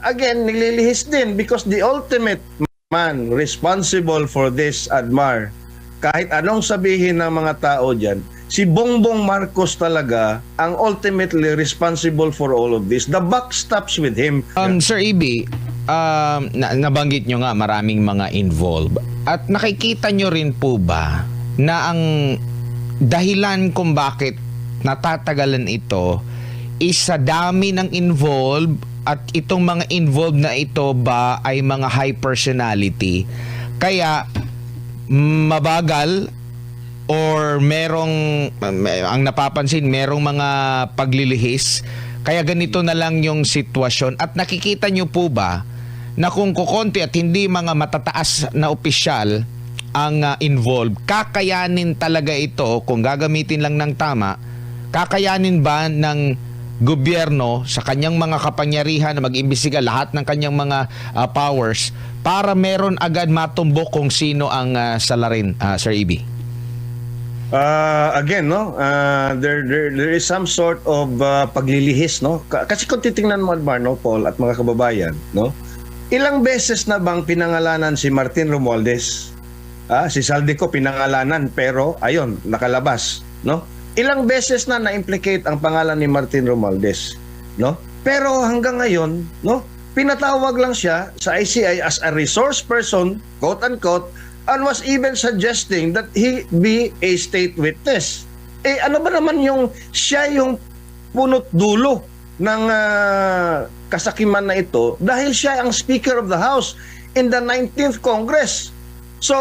again, nililihis din because the ultimate man responsible for this, Admar, kahit anong sabihin ng mga tao dyan, si Bongbong Marcos talaga ang ultimately responsible for all of this. The buck stops with him. Sir EB, nabanggit nyo nga maraming mga involved. At nakikita nyo rin po ba na ang dahilan kung bakit natatagalan ito is sa dami ng involved at itong mga involved na ito ba ay mga high personality. Kaya mabagal or merong ang napapansin merong mga paglilihis kaya ganito na lang yung sitwasyon. At nakikita nyo po ba na kung kukonti at hindi mga matataas na opisyal ang involved, kakayanin talaga ito kung gagamitin lang ng tama, kakayanin ba ng gobyerno sa kanyang mga kapangyarihan na mag-imbestiga lahat ng kanyang mga powers para meron agad matumbok kung sino ang salarin, Sir EB? Again, no, there is some sort of paglilihis, no? Kasi kung titingnan mo, Admar, no, Paul, at mga kababayan, no, ilang beses na bang pinangalanan si Martin Romualdez? Si Saldico pinangalanan pero ayun, nakalabas, no? Ilang beses na na-implicate ang pangalan ni Martin Romualdez, no? Pero hanggang ngayon, no, pinatawag lang siya sa ICI as a resource person, quote unquote, and was even suggesting that he be a state witness. Ano ba naman yung siya yung punot dulo ng kasakiman na ito dahil siya ang Speaker of the House in the 19th Congress. So,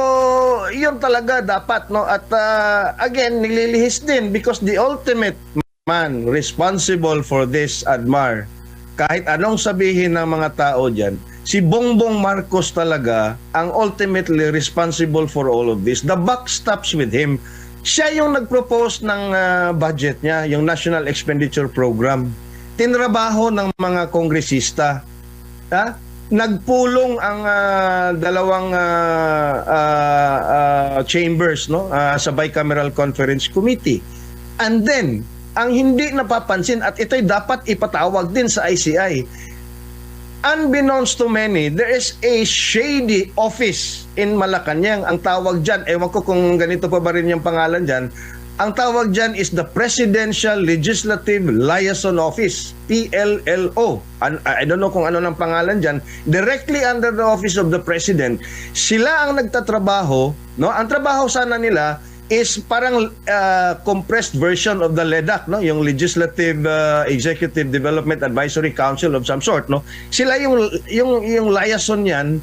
yun talaga dapat, no? At again, nililihis din because the ultimate man responsible for this, Admar, kahit anong sabihin ng mga tao dyan, si Bongbong Marcos talaga ang ultimately responsible for all of this. The buck stops with him. Siya yung nag-propose ng budget niya, yung National Expenditure Program. Tinrabaho ng mga kongresista. Nagpulong ang dalawang chambers, no, sa Bicameral Conference Committee. And then, ang hindi napapansin at ito'y dapat ipatawag din sa ICI. Unbeknownst to many, there is a shady office in Malacanang. Ang tawag dyan, ewan ko kung ganito pa ba rin yung pangalan dyan, ang tawag dyan is the Presidential Legislative Liaison Office, PLLO. I don't know kung ano ng pangalan dyan. Directly under the Office of the President. Sila ang nagtatrabaho, no? Ang trabaho sana nila is parang compressed version of the LEDAC, no? Yung Legislative Executive Development Advisory Council of some sort, no? Sila yung liaison niyan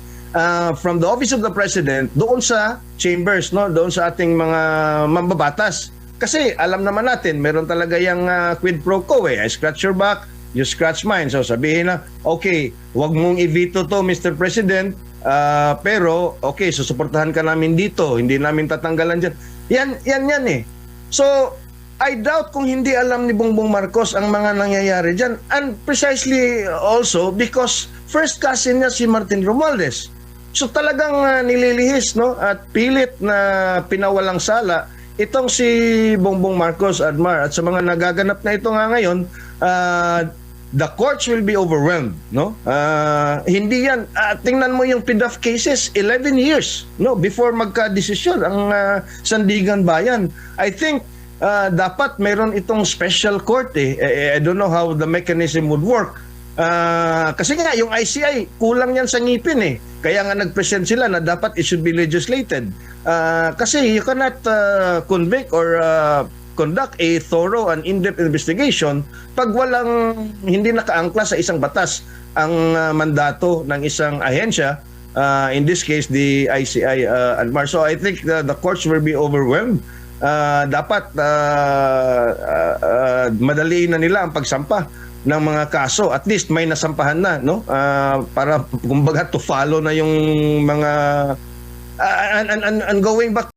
from the Office of the President doon sa chambers, no? Doon sa ating mga mambabatas. Kasi alam naman natin, meron talaga yung quid pro quo I scratch your back, you scratch mine. So sabihin na, okay, wag mong i-veto to, Mr. President, pero okay, susuportahan ka namin dito, hindi namin tatanggalan dyan. Yan eh. So, I doubt kung hindi alam ni Bongbong Marcos ang mga nangyayari dyan. And precisely also because first cousin niya si Martin Romualdez. So talagang nililihis, no, at pilit na pinawalang sala itong si Bongbong Marcos, Admar, at sa mga nagaganap na ito nga ngayon, the courts will be overwhelmed, no? Hindi yan, tingnan mo yung PDAF cases, 11 years, no, before magka-desisyon ang Sandigan Bayan. I think dapat meron itong special court I don't know how the mechanism would work. Kasi nga yung ICI kulang yan sa ngipin kaya nga nag-present sila na dapat it should be legislated kasi you cannot convict or conduct a thorough and in-depth investigation pag walang hindi nakaangkla sa isang batas ang mandato ng isang ahensya, in this case the ICI, Admar. So I think the courts will be overwhelmed. Dapat madaliin na nila ang pagsampa ng mga kaso. At least may nasampahan na, no? Para kumbaga to follow na yung mga and going back